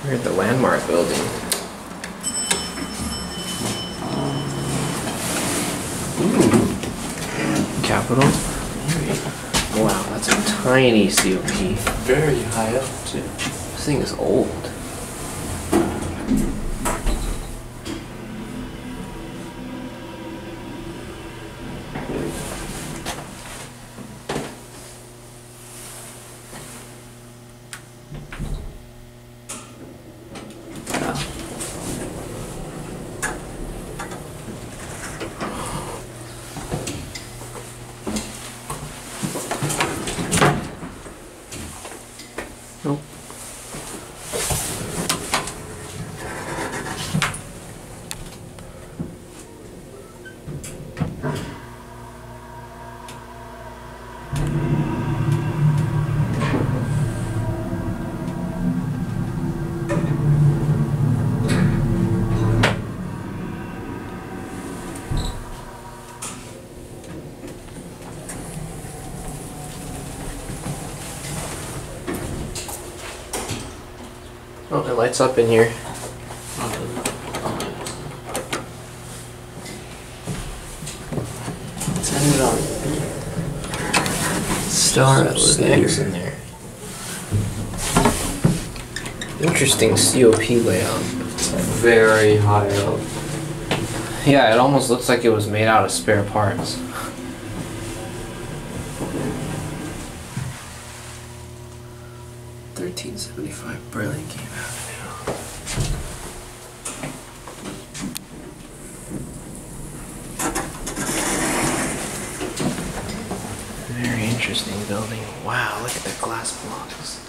We're at the Landmark building. Ooh. Capitol. Wow, that's a tiny COP. Very high up too. This thing is old. Nope. Oh, it lights up in here. Turn it on. Star snacks in there. Interesting COP layout. Very high up. Yeah, it almost looks like it was made out of spare parts. $13.75 Burlingame Avenue. Very interesting building. Wow, look at the glass blocks.